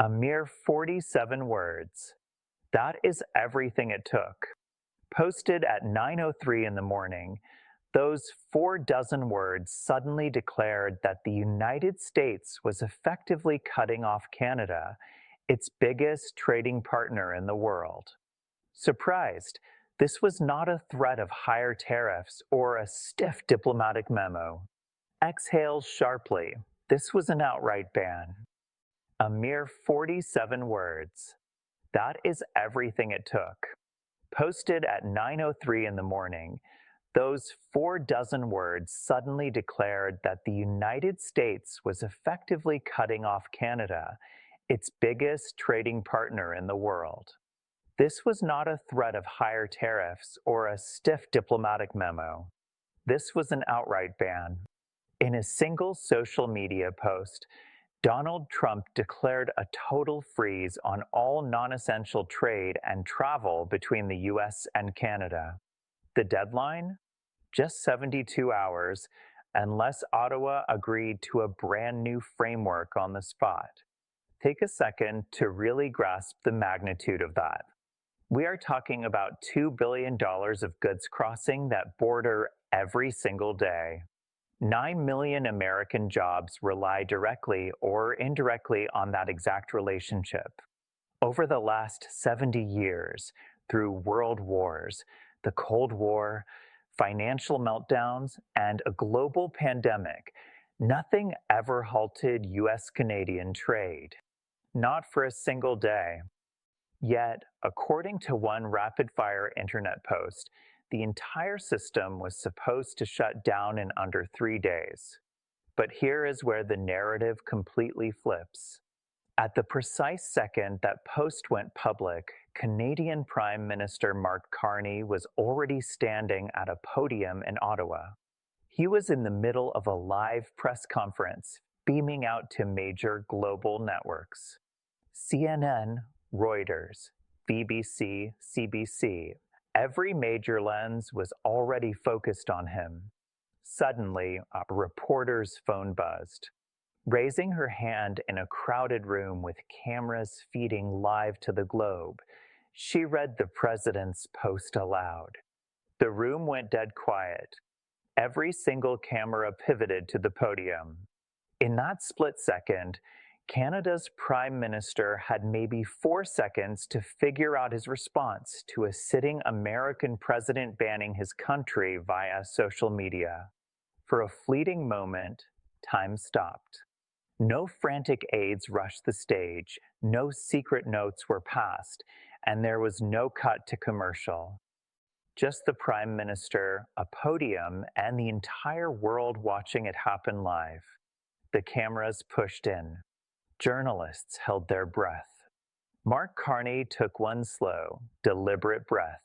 A mere 47 words. That is everything it took. Posted at 9:03 in the morning, those 4 dozen words suddenly declared that the United States was effectively cutting off Canada, its biggest trading partner in the world. Surprised, this was not a threat of higher tariffs or a stiff diplomatic memo. Exhales sharply. This was an outright ban. A mere 47 words. That is everything it took. Posted at 9:03 in the morning, those 4 dozen words suddenly declared that the United States was effectively cutting off Canada, its biggest trading partner in the world. This was not a threat of higher tariffs or a stiff diplomatic memo. This was an outright ban. In a single social media post, Donald Trump declared a total freeze on all non-essential trade and travel between the US and Canada. The deadline? Just 72 hours, unless Ottawa agreed to a brand new framework on the spot. Take a second to really grasp the magnitude of that. We are talking about $2 billion of goods crossing that border every single day. 9 million American jobs rely directly or indirectly on that exact relationship. Over the last 70 years, through world wars, the Cold War, financial meltdowns, and a global pandemic, nothing ever halted US-Canadian trade. Not for a single day. Yet, according to one rapid-fire internet post, the entire system was supposed to shut down in under 3 days. But here is where the narrative completely flips. At the precise second that post went public, Canadian Prime Minister Mark Carney was already standing at a podium in Ottawa. He was in the middle of a live press conference, beaming out to major global networks. CNN, Reuters, BBC, CBC, every major lens was already focused on him. Suddenly, a reporter's phone buzzed. Raising her hand in a crowded room with cameras feeding live to the globe, she read the president's post aloud. The room went dead quiet. Every single camera pivoted to the podium. In that split second, Canada's Prime Minister had maybe 4 seconds to figure out his response to a sitting American president banning his country via social media. For a fleeting moment, time stopped. No frantic aides rushed the stage, no secret notes were passed, and there was no cut to commercial. Just the Prime Minister, a podium, and the entire world watching it happen live. The cameras pushed in. Journalists held their breath. Mark Carney took one slow, deliberate breath.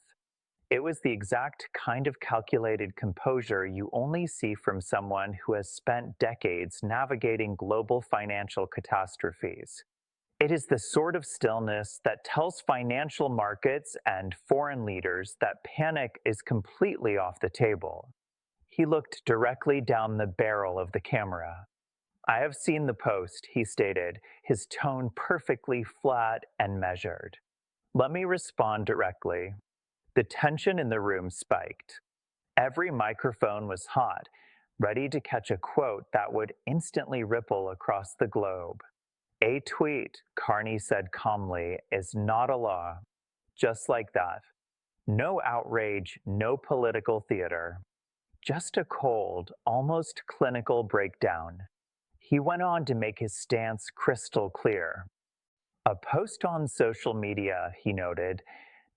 It was the exact kind of calculated composure you only see from someone who has spent decades navigating global financial catastrophes. It is the sort of stillness that tells financial markets and foreign leaders that panic is completely off the table. He looked directly down the barrel of the camera. "I have seen the post," he stated, his tone perfectly flat and measured. "Let me respond directly." The tension in the room spiked. Every microphone was hot, ready to catch a quote that would instantly ripple across the globe. "A tweet," Carney said calmly, "is not a law." Just like that. No outrage, no political theater. Just a cold, almost clinical breakdown. He went on to make his stance crystal clear. "A post on social media," he noted,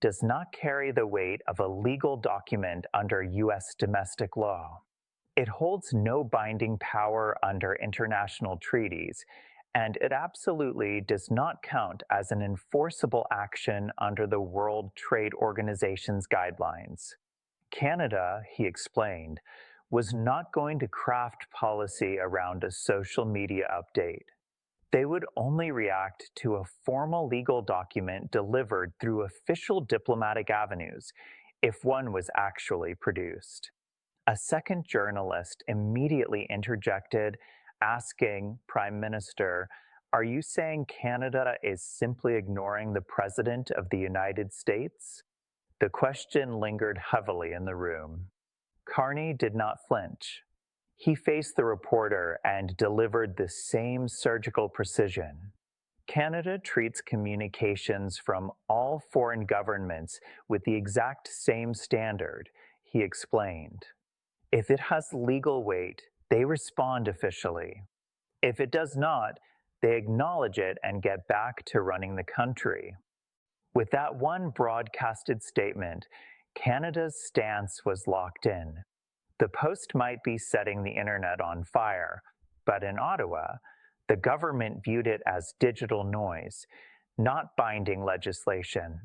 "does not carry the weight of a legal document under U.S. domestic law. It holds no binding power under international treaties, and it absolutely does not count as an enforceable action under the World Trade Organization's guidelines." Canada, he explained, was not going to craft policy around a social media update. They would only react to a formal legal document delivered through official diplomatic avenues, if one was actually produced. A second journalist immediately interjected, asking Prime Minister, Are you saying Canada is simply ignoring the President of the United States? The question lingered heavily in the room. Carney did not flinch. He faced the reporter and delivered the same surgical precision. Canada treats communications from all foreign governments with the exact same standard, he explained. If it has legal weight, they respond officially. If it does not, they acknowledge it and get back to running the country. With that one broadcasted statement, Canada's stance was locked in. The Post might be setting the internet on fire, but in Ottawa, the government viewed it as digital noise, not binding legislation.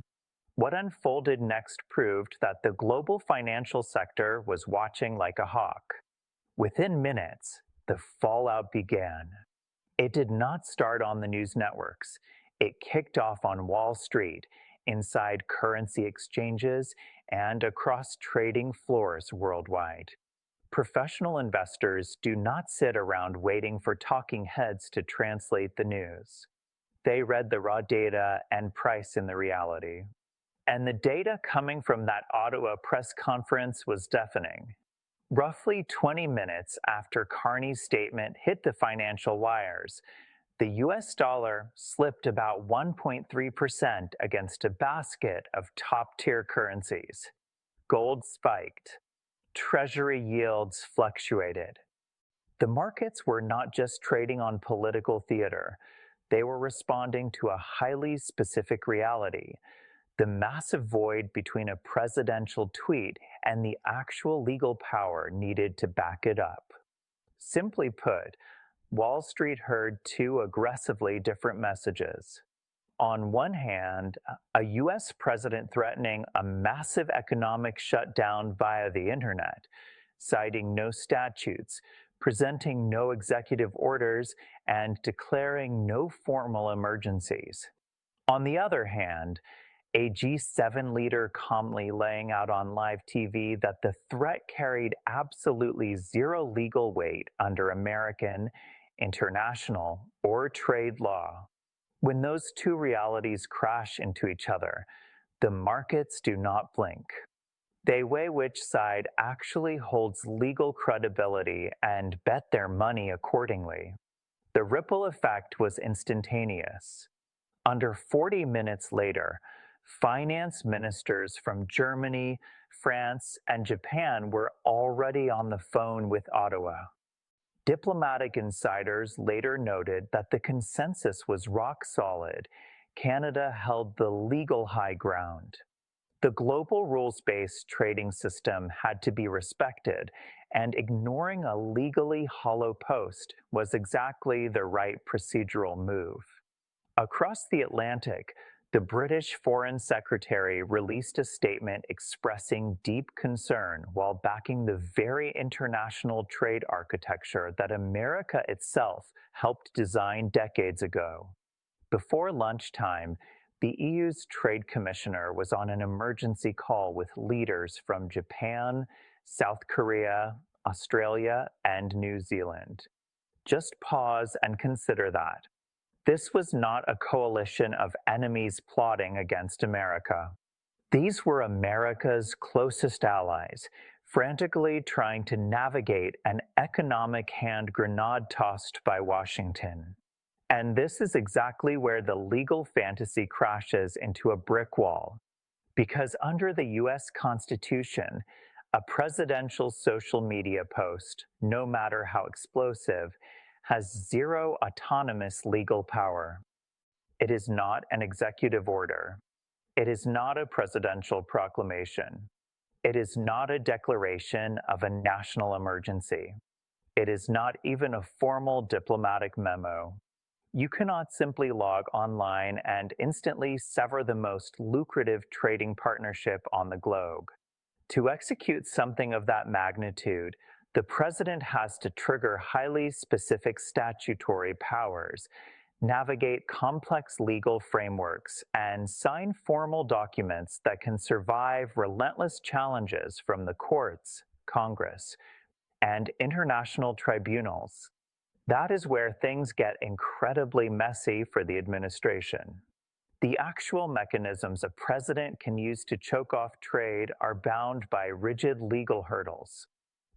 What unfolded next proved that the global financial sector was watching like a hawk. Within minutes, the fallout began. It did not start on the news networks. It kicked off on Wall Street, inside currency exchanges, and across trading floors worldwide. Professional investors do not sit around waiting for talking heads to translate the news. They read the raw data and price in the reality. And the data coming from that Ottawa press conference was deafening. Roughly 20 minutes after Carney's statement hit the financial wires, the US dollar slipped about 1.3% against a basket of top-tier currencies. Gold spiked. Treasury yields fluctuated. The markets were not just trading on political theater. They were responding to a highly specific reality: the massive void between a presidential tweet and the actual legal power needed to back it up. Simply put, Wall Street heard two aggressively different messages. On one hand, a US president threatening a massive economic shutdown via the internet, citing no statutes, presenting no executive orders, and declaring no formal emergencies. On the other hand, a G7 leader calmly laying out on live TV that the threat carried absolutely zero legal weight under American, international, or trade law. When those two realities crash into each other, the markets do not blink. They weigh which side actually holds legal credibility and bet their money accordingly. The ripple effect was instantaneous. Under 40 minutes later, finance ministers from Germany, France, and Japan were already on the phone with Ottawa. Diplomatic insiders later noted that the consensus was rock solid. Canada held the legal high ground. The global rules-based trading system had to be respected, and ignoring a legally hollow post was exactly the right procedural move. Across the Atlantic, the British Foreign Secretary released a statement expressing deep concern while backing the very international trade architecture that America itself helped design decades ago. Before lunchtime, the EU's Trade Commissioner was on an emergency call with leaders from Japan, South Korea, Australia, and New Zealand. Just pause and consider that. This was not a coalition of enemies plotting against America. These were America's closest allies, frantically trying to navigate an economic hand grenade tossed by Washington. And this is exactly where the legal fantasy crashes into a brick wall. Because under the US Constitution, a presidential social media post, no matter how explosive, has zero autonomous legal power. It is not an executive order. It is not a presidential proclamation. It is not a declaration of a national emergency. It is not even a formal diplomatic memo. You cannot simply log online and instantly sever the most lucrative trading partnership on the globe. To execute something of that magnitude, the president has to trigger highly specific statutory powers, navigate complex legal frameworks, and sign formal documents that can survive relentless challenges from the courts, Congress, and international tribunals. That is where things get incredibly messy for the administration. The actual mechanisms a president can use to choke off trade are bound by rigid legal hurdles.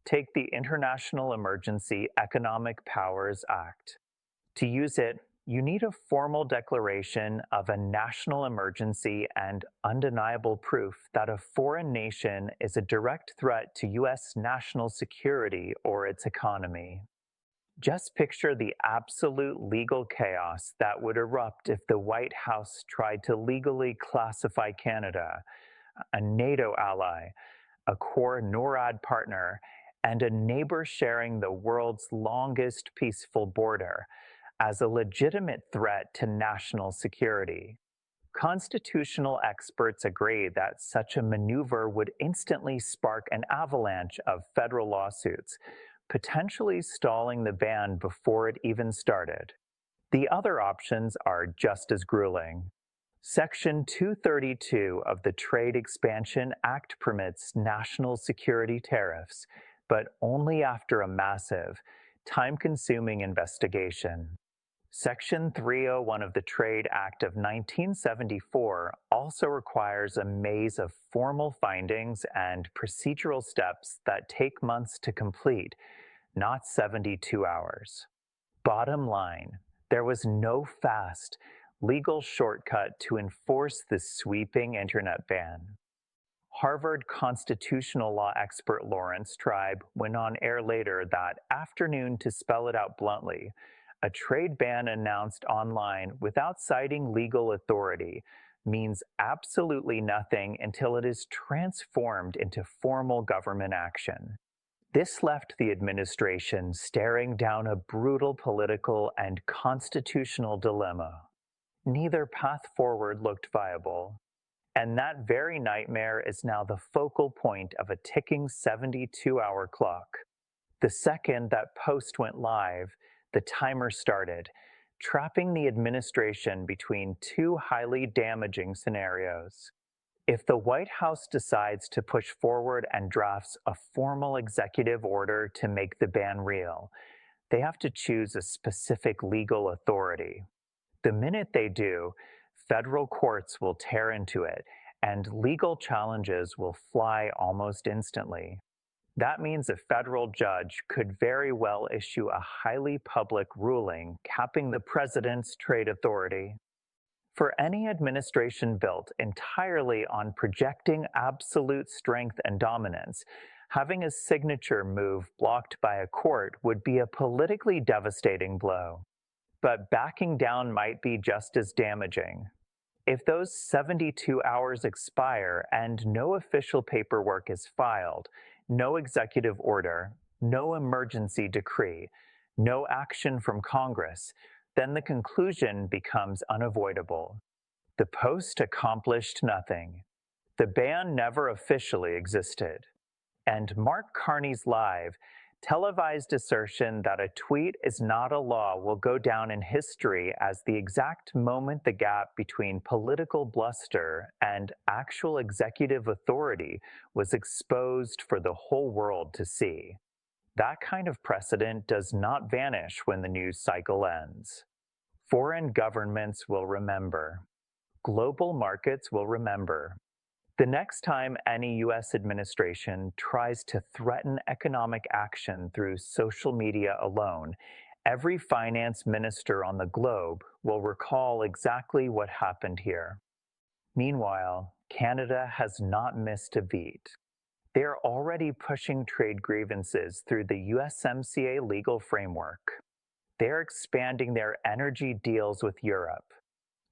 Take the International Emergency Economic Powers Act. To use it, you need a formal declaration of a national emergency and undeniable proof that a foreign nation is a direct threat to U.S. national security or its economy. Just picture the absolute legal chaos that would erupt if the White House tried to legally classify Canada, a NATO ally, a core NORAD partner, and a neighbor sharing the world's longest peaceful border, as a legitimate threat to national security. Constitutional experts agree that such a maneuver would instantly spark an avalanche of federal lawsuits, potentially stalling the ban before it even started. The other options are just as grueling. Section 232 of the Trade Expansion Act permits national security tariffs, but only after a massive, time-consuming investigation. Section 301 of the Trade Act of 1974 also requires a maze of formal findings and procedural steps that take months to complete, not 72 hours. Bottom line, there was no fast, legal shortcut to enforce this sweeping internet ban. Harvard constitutional law expert Lawrence Tribe went on air later that afternoon to spell it out bluntly. A trade ban announced online without citing legal authority means absolutely nothing until it is transformed into formal government action. This left the administration staring down a brutal political and constitutional dilemma. Neither path forward looked viable. And that very nightmare is now the focal point of a ticking 72-hour clock. The second that post went live, the timer started, trapping the administration between two highly damaging scenarios. If the White House decides to push forward and drafts a formal executive order to make the ban real, they have to choose a specific legal authority. The minute they do, federal courts will tear into it, and legal challenges will fly almost instantly. That means a federal judge could very well issue a highly public ruling capping the president's trade authority. For any administration built entirely on projecting absolute strength and dominance, having a signature move blocked by a court would be a politically devastating blow. But backing down might be just as damaging. If those 72 hours expire and no official paperwork is filed, no executive order, no emergency decree, no action from Congress, then the conclusion becomes unavoidable. The post accomplished nothing. The ban never officially existed. And Mark Carney's live, televised assertion that a tweet is not a law will go down in history as the exact moment the gap between political bluster and actual executive authority was exposed for the whole world to see. That kind of precedent does not vanish when the news cycle ends. Foreign governments will remember. Global markets will remember. The next time any U.S. administration tries to threaten economic action through social media alone, every finance minister on the globe will recall exactly what happened here. Meanwhile, Canada has not missed a beat. They are already pushing trade grievances through the USMCA legal framework. They are expanding their energy deals with Europe.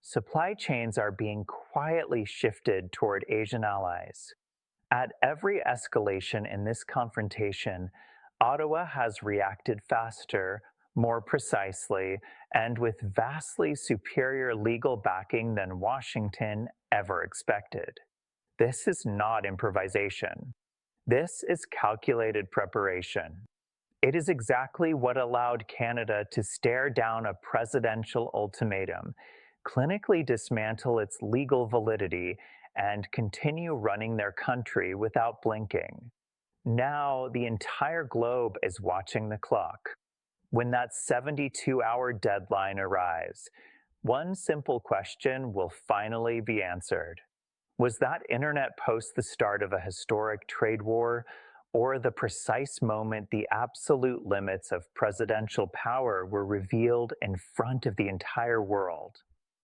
Supply chains are being quietly shifted toward Asian allies. At every escalation in this confrontation, Ottawa has reacted faster, more precisely, and with vastly superior legal backing than Washington ever expected. This is not improvisation. This is calculated preparation. It is exactly what allowed Canada to stare down a presidential ultimatum, clinically dismantle its legal validity, and continue running their country without blinking. Now, the entire globe is watching the clock. When that 72-hour deadline arrives, one simple question will finally be answered. Was that internet post the start of a historic trade war, or the precise moment the absolute limits of presidential power were revealed in front of the entire world?